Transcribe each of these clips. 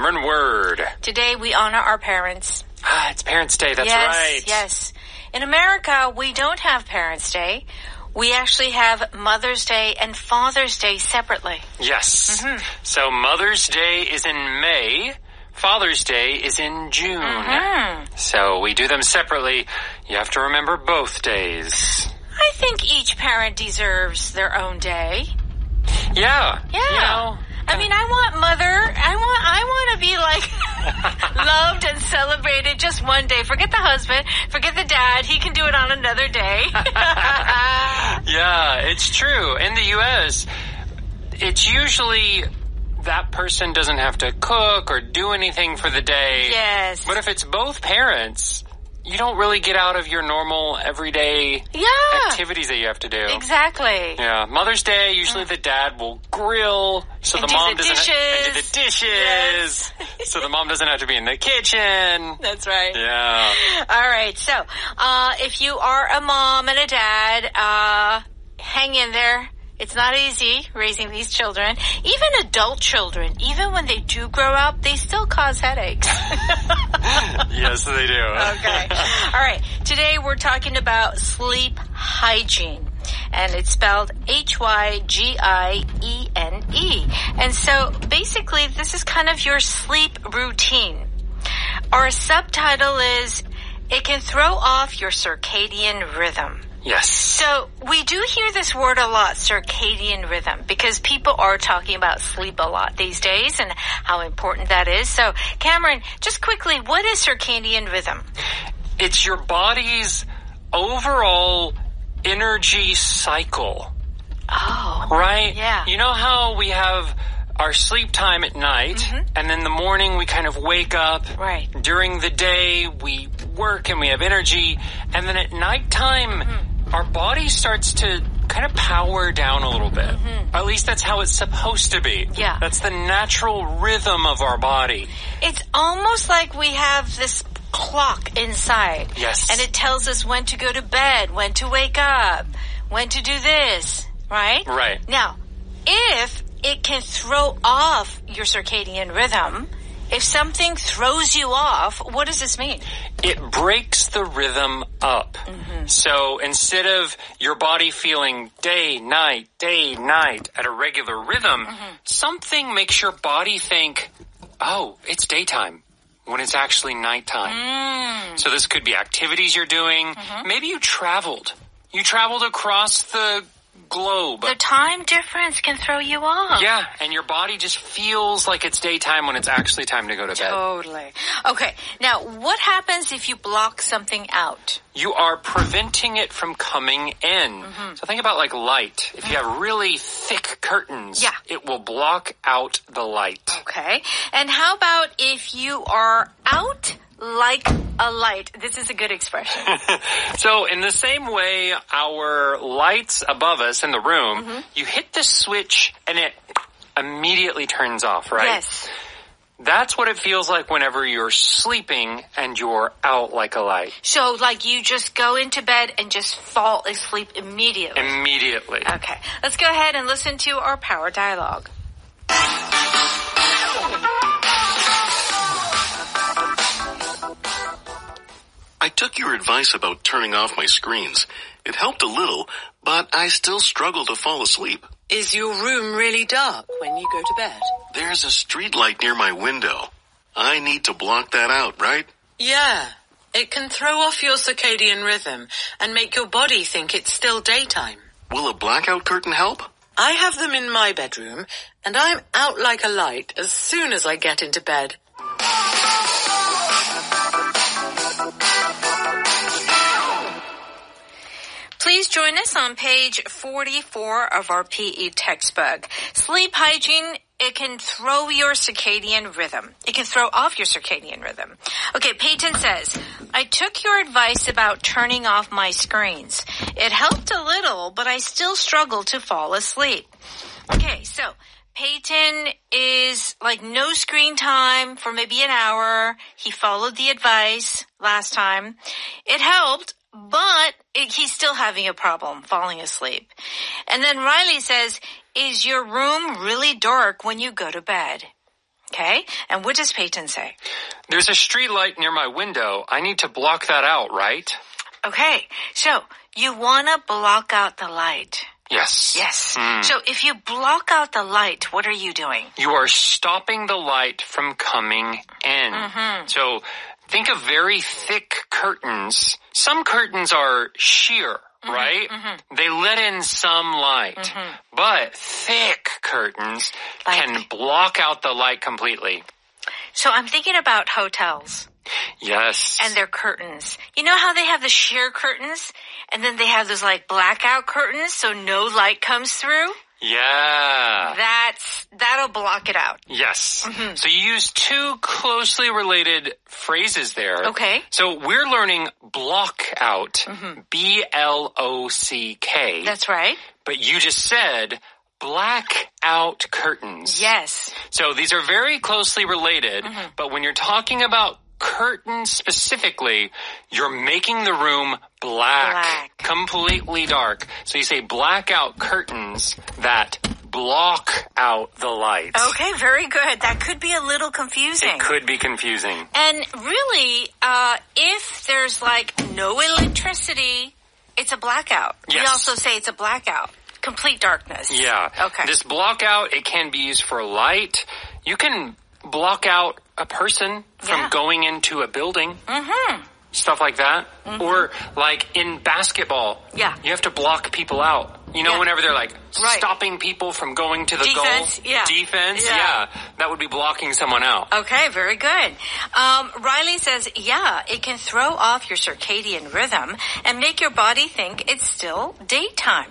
Cameron word. Today we honor our parents. It's Parents' Day, that's yes, right. Yes. In America, we don't have Parents' Day. We actually have Mother's Day and Father's Day separately. Yes. So Mother's Day is in May. Father's Day is in June. So we do them separately. You have to remember both days. I think each parent deserves their own day. Yeah. Yeah. I mean, I want to be like loved and celebrated just one day. Forget the husband. Forget the dad. He can do it on another day. Yeah, it's true. In the U.S., it's usually that person doesn't have to cook or do anything for the day. Yes. But if it's both parents, you don't really get out of your normal everyday activities that you have to do. Exactly. Yeah. Mother's Day, usually the dad will grill so and the mom do doesn't dishes. do the dishes. Yes. So the mom doesn't have to be in the kitchen. That's right. Yeah. All right. So, if you are a mom and a dad, hang in there. It's not easy raising these children. Even adult children, even when they do grow up, they still cause headaches. Yes, they do. Okay. All right. Today we're talking about sleep hygiene. And it's spelled Hygiene. And so basically this is kind of your sleep routine. Our subtitle is, it can throw off your circadian rhythm. Yes. So we do hear this word a lot, circadian rhythm, because people are talking about sleep a lot these days and how important that is. So Cameron, just quickly, what is circadian rhythm? It's your body's overall energy cycle. Oh. Right? Yeah. You know how we have our sleep time at night, and then in the morning we kind of wake up. Right. During the day we work and we have energy, and then at nighttime our body starts to kind of power down a little bit. At least that's how it's supposed to be. Yeah. That's the natural rhythm of our body. It's almost like we have this clock inside. Yes. And it tells us when to go to bed, when to wake up, when to do this, right? Right. Now, if it can throw off your circadian rhythm, if something throws you off, what does this mean? It breaks the rhythm up. So instead of your body feeling day, night at a regular rhythm, something makes your body think, oh, it's daytime, when it's actually nighttime. So this could be activities you're doing. Maybe you traveled. You traveled across the globe. The time difference can throw you off. Yeah, and your body just feels like it's daytime when it's actually time to go to bed. Totally. Okay, now what happens if you block something out? You are preventing it from coming in. So think about like light. If you have really thick curtains, it will block out the light. Okay, and how about if you are out like a light? This is a good expression. So in the same way, our lights above us in the room, you hit the switch and it immediately turns off, right? Yes. That's what it feels like whenever you're sleeping and you're out like a light. So like you just go into bed and just fall asleep immediately. Immediately. Okay, let's go ahead and listen to our power dialogue. I took your advice about turning off my screens. It helped a little, but I still struggle to fall asleep. Is your room really dark when you go to bed? There's a street light near my window. I need to block that out, right? Yeah. It can throw off your circadian rhythm and make your body think it's still daytime. Will a blackout curtain help? I have them in my bedroom, and I'm out like a light as soon as I get into bed. Please join us on page 44 of our PE textbook. Sleep hygiene, it can throw your circadian rhythm. It can throw off your circadian rhythm. Okay, Peyton says, I took your advice about turning off my screens. It helped a little, but I still struggle to fall asleep. Okay, so Peyton is like no screen time for maybe an hour. He followed the advice last time. It helped, but he's still having a problem falling asleep. And then Riley says, is your room really dark when you go to bed? Okay, and what does Peyton say? There's a street light near my window. I need to block that out, right? Okay, so you want to block out the light. Yes. Yes. So if you block out the light, what are you doing? You are stopping the light from coming in. So think of very thick curtains. Some curtains are sheer, right? They let in some light. But thick curtains can block out the light completely. So I'm thinking about hotels. Yes. And their curtains. You know how they have the sheer curtains? And then they have those like blackout curtains so no light comes through? Yeah. That'll block it out. Yes. So you use two closely related phrases there. Okay. So we're learning block out. B-L-O-C-K. That's right. But you just said blackout curtains. Yes. So these are very closely related, but when you're talking about curtains specifically, you're making the room black, completely dark. So you say blackout curtains that block out the light. Okay, very good. That could be a little confusing. It could be confusing. And really, if there's like no electricity, it's a blackout. Yes. We also say it's a blackout. Complete darkness. Yeah. Okay. This block out, it can be used for light. You can block out a person from going into a building. Stuff like that. Or like in basketball. Yeah. You have to block people out. You know, whenever they're like stopping people from going to the Defense, goal. yeah. Defense. Yeah. That would be blocking someone out. Okay, very good. Riley says, yeah, it can throw off your circadian rhythm and make your body think it's still daytime.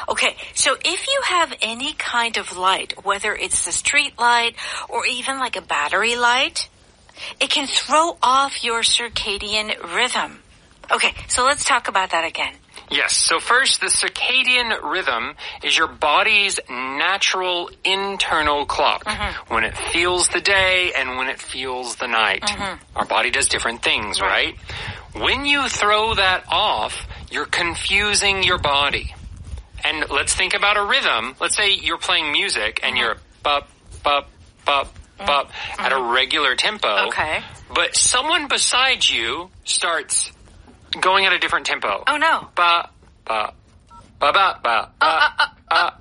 Okay, so if you have any kind of light, whether it's the street light or even like a battery light, it can throw off your circadian rhythm. Okay, so let's talk about that again. Yes, so first, the circadian rhythm is your body's natural internal clock. When it feels the day and when it feels the night. Our body does different things, right? When you throw that off, you're confusing your body. And let's think about a rhythm. Let's say you're playing music and you're bop, bop, bop, bop at a regular tempo. Okay. But someone beside you starts going at a different tempo. Oh, no. Ba, ba, ba, ba, ba, ba,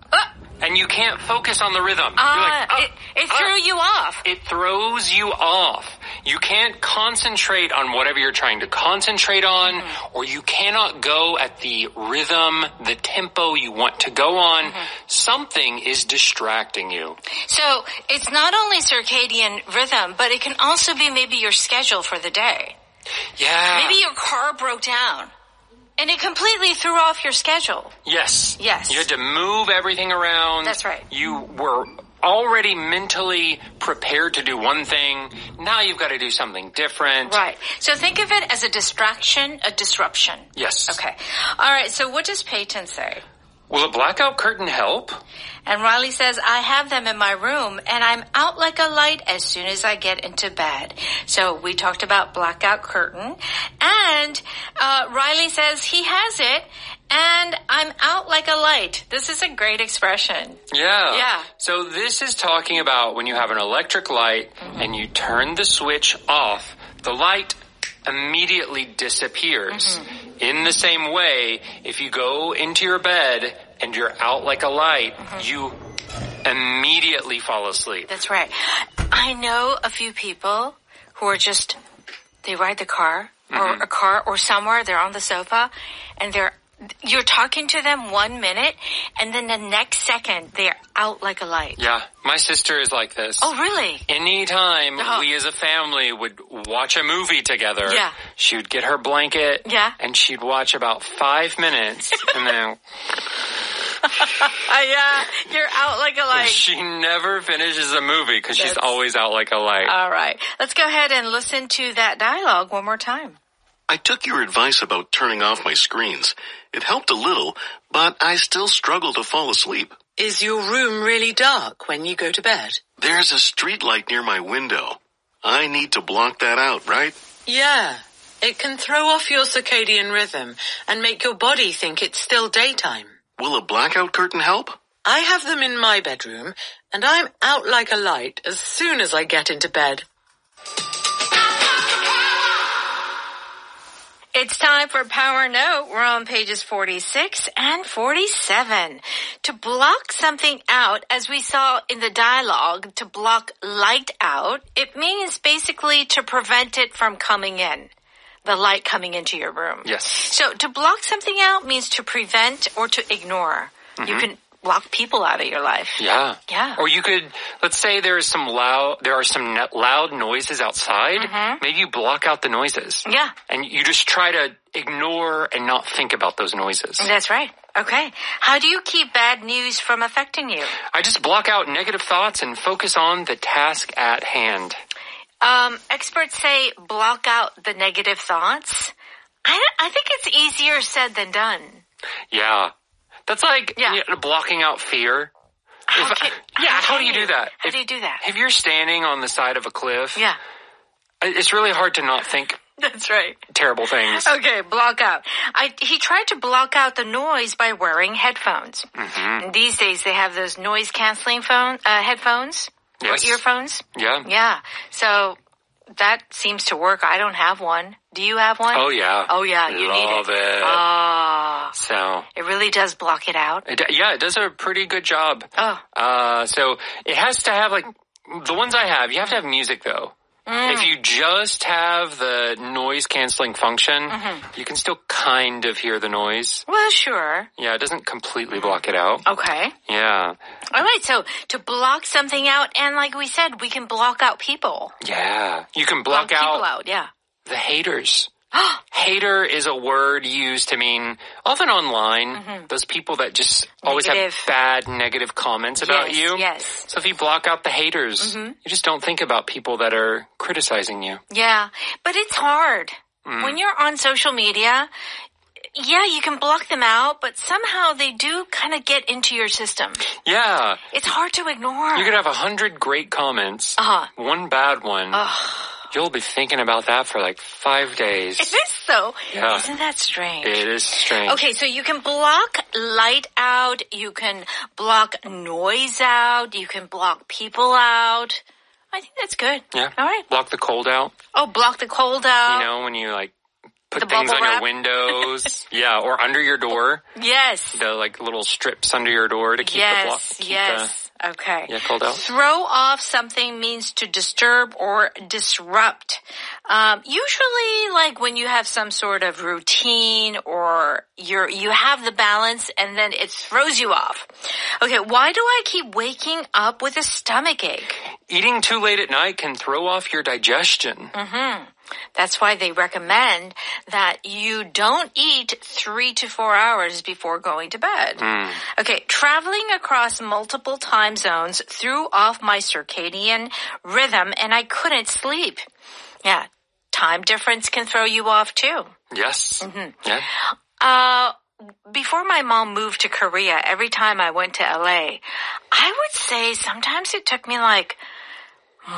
and you can't focus on the rhythm. You're like, it threw you off. It throws you off. You can't concentrate on whatever you're trying to concentrate on, or you cannot go at the rhythm, the tempo you want to go on. Something is distracting you. So it's not only circadian rhythm, but it can also be maybe your schedule for the day. Yeah. Maybe your car broke down. And it completely threw off your schedule. Yes. Yes. You had to move everything around. That's right. You were already mentally prepared to do one thing. Now you've got to do something different. Right. So think of it as a distraction, a disruption. Yes. Okay. All right. So what does Peyton say? Will a blackout curtain help? And Riley says, I have them in my room and I'm out like a light as soon as I get into bed. So we talked about blackout curtain and Riley says he has it and I'm out like a light. This is a great expression. Yeah. Yeah. So this is talking about when you have an electric light and you turn the switch off, the light immediately disappears. In the same way, if you go into your bed and you're out like a light, you immediately fall asleep. That's right. I know a few people who are just, they ride the car or a car or somewhere, they're on the sofa and you're talking to them 1 minute and then the next second they're out like a light. Yeah. My sister is like this. Oh, really? Anytime we as a family would watch a movie together, she would get her blanket and she'd watch about 5 minutes and then... Yeah, you're out like a light. She never finishes a movie because she's always out like a light. All right. Let's go ahead and listen to that dialogue one more time. I took your advice about turning off my screens. It helped a little, but I still struggle to fall asleep. Is your room really dark when you go to bed? There's a street light near my window. I need to block that out, right? Yeah. It can throw off your circadian rhythm and make your body think it's still daytime. Will a blackout curtain help? I have them in my bedroom, and I'm out like a light as soon as I get into bed. It's time for Power Note. We're on pages 46 and 47. To block something out, as we saw in the dialogue, to block light out, it means basically to prevent it from coming in. The light coming into your room. Yes. So to block something out means to prevent or to ignore. Mm-hmm. You can block people out of your life. Yeah. Yeah. Or you could, let's say there are some loud noises outside. Mm-hmm. Maybe you block out the noises. Yeah. And you just try to ignore and not think about those noises. That's right. Okay. How do you keep bad news from affecting you? I just block out negative thoughts and focus on the task at hand. Experts say block out the negative thoughts. I think it's easier said than done. Yeah. That's like blocking out fear. How do you do that? How do you do that? If you're standing on the side of a cliff, yeah, it's really hard to not think That's right. terrible things. Okay, block out. He tried to block out the noise by wearing headphones. Mm-hmm. And these days they have those noise-canceling headphones. Yes. Or earphones. Yeah. Yeah. So that seems to work. I don't have one. Do you have one? Oh, yeah. Oh, yeah. You need it. Love it. So it really does block it out. It does a pretty good job. Oh. So it has to have, like, the ones I have, you have to have music, though. If you just have the noise-canceling function, you can still kind of hear the noise. Well, sure. Yeah, it doesn't completely block it out. Okay. Yeah. All right, so to block something out, and like we said, we can block out people. Yeah. You can block out people out, yeah. the haters. Hater is a word used to mean, often online, those people that just always have bad, negative comments about you. Yes. So if you block out the haters, you just don't think about people that are criticizing you. Yeah, but it's hard. When you're on social media, yeah, you can block them out, but somehow they do kind of get into your system. Yeah. It's hard to ignore. You could have 100 great comments, one bad one. You'll be thinking about that for like 5 days. Is this so? Yeah. Isn't that strange? It is strange. Okay, so you can block light out. You can block noise out. You can block people out. I think that's good. Yeah. All right. Block the cold out. Oh, block the cold out. You know, when you like put The things bubble on wrap? your windows. Yeah, or under your door. Yes. The like little strips under your door to keep the block. Yes. Okay. Yeah, cold out. Throw off something means to disturb or disrupt. Usually, like when you have some sort of routine or you have the balance and then it throws you off. Okay, why do I keep waking up with a stomachache? Eating too late at night can throw off your digestion. That's why they recommend that you don't eat 3 to 4 hours before going to bed. Okay, traveling across multiple time zones threw off my circadian rhythm and I couldn't sleep. Yeah, time difference can throw you off too. Yes. Yeah. Before my mom moved to Korea, every time I went to LA, I would say sometimes it took me like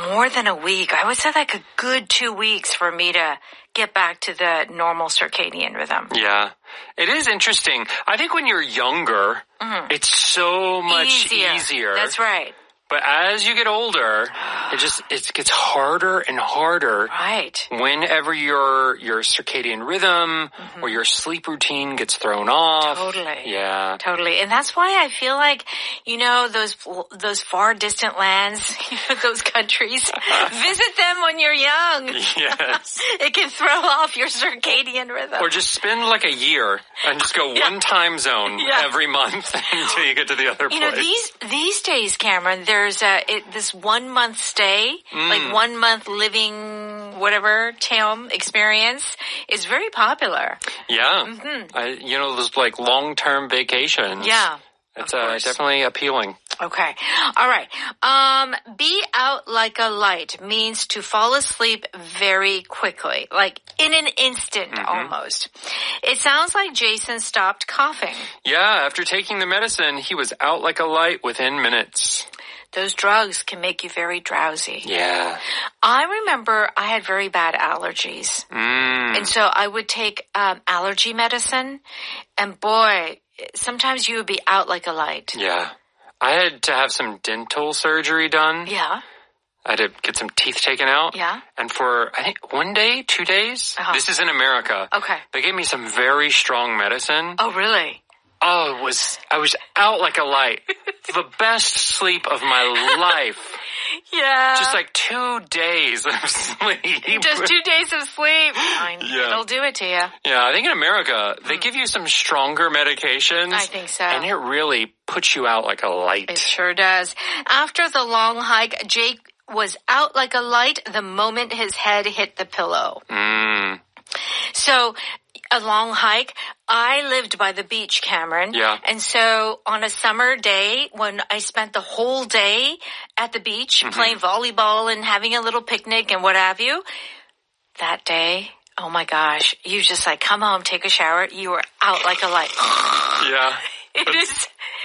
more than a week. I would say like a good 2 weeks for me to get back to the normal circadian rhythm. Yeah. It is interesting. I think when you're younger, it's so much easier. That's right. But as you get older, it gets harder and harder. Right. Whenever your circadian rhythm or your sleep routine gets thrown off. Totally. Yeah. Totally. And that's why I feel like, you know, those far distant lands, those countries, visit them when you're young. Yes. It can throw off your circadian rhythm. Or just spend like a year and just go one time zone every month until you get to the other place. You know, these days, Cameron, there's this 1 month stay, like 1 month living whatever town experience is very popular. Yeah. You know, those like long-term vacations. Yeah. It's definitely appealing. Okay. All right. Be out like a light means to fall asleep very quickly, like in an instant almost. It sounds like Jason stopped coughing. Yeah, after taking the medicine, he was out like a light within minutes. Those drugs can make you very drowsy. Yeah. I remember I had very bad allergies. And so I would take allergy medicine, and boy, sometimes you would be out like a light. Yeah. I had to have some dental surgery done. Yeah. I had to get some teeth taken out. Yeah. And for, I think, 1 day, 2 days, this is in America. Okay. They gave me some very strong medicine. Oh, really? Oh, I was out like a light. The best sleep of my life. Yeah. Just like 2 days of sleep. Just 2 days of sleep. Fine. Yeah. It'll do it to you. Yeah, I think in America, they give you some stronger medications. I think so. And it really puts you out like a light. It sure does. After the long hike, Jake was out like a light the moment his head hit the pillow. So, a long hike. I lived by the beach, Cameron. Yeah. And so on a summer day, when I spent the whole day at the beach playing volleyball and having a little picnic and what have you, that day, oh my gosh, you just like come home, take a shower, you were out like a light. Yeah.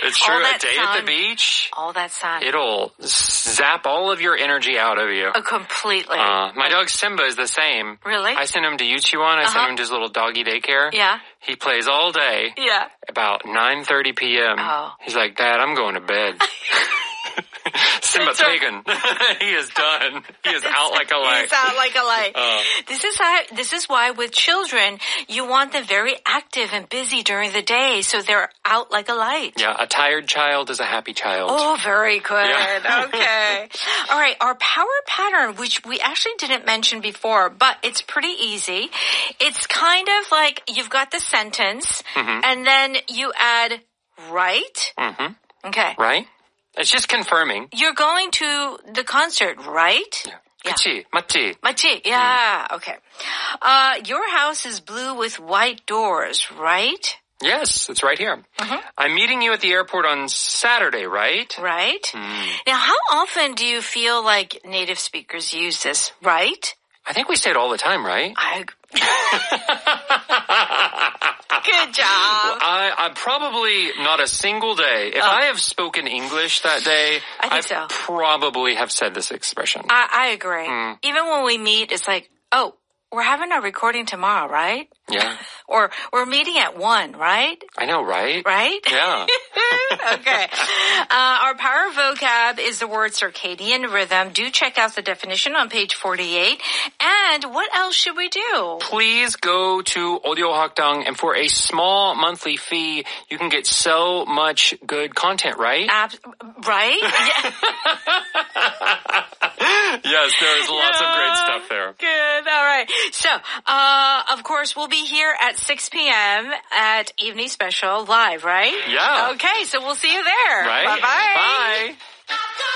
It's true. All A that day sun, at the beach, all that sun. it'll zap all of your energy out of you. Completely. My dog Simba is the same. Really? I send him to Yuchiwan. I send him to his little doggy daycare. Yeah. He plays all day. Yeah. About 9:30 p.m. Oh. He's like, Dad, I'm going to bed. Simba taken. He is done. He is out like a light. He's out like a light. This is why with children, you want them very active and busy during the day, so they're out like a light. Yeah, a tired child is a happy child. Oh, very good. Yeah. Okay. All right, our power pattern, which we actually didn't mention before, but it's pretty easy. It's kind of like you've got the sentence, and then you add right. Okay. Right? It's just confirming. You're going to the concert, right? Yeah. 그치, 맞지? 맞지? Yeah. Okay. Your house is blue with white doors, right? Yes, it's right here. I'm meeting you at the airport on Saturday, right? Right. Now, how often do you feel like native speakers use this, right? I think we say it all the time, right? Good job. I'm probably not a single day. If I have spoken English that day, I think so. Probably have said this expression. I agree. Even when we meet, it's like, oh, we're having a recording tomorrow, right? Yeah. Or we're meeting at 1, right? I know, right? Right? Yeah. Okay. Our power vocab is the word circadian rhythm. Do check out the definition on page 48. And what else should we do? Please go to Audio Hakdang, and for a small monthly fee, you can get so much good content, right? Right? Yeah. Yes, there's lots of great stuff there. Good. All right. So, of course, we'll be here at 6 p.m. at Evening Special live, right? Yeah. Okay, so we'll see you there. Right? Bye-bye. Bye.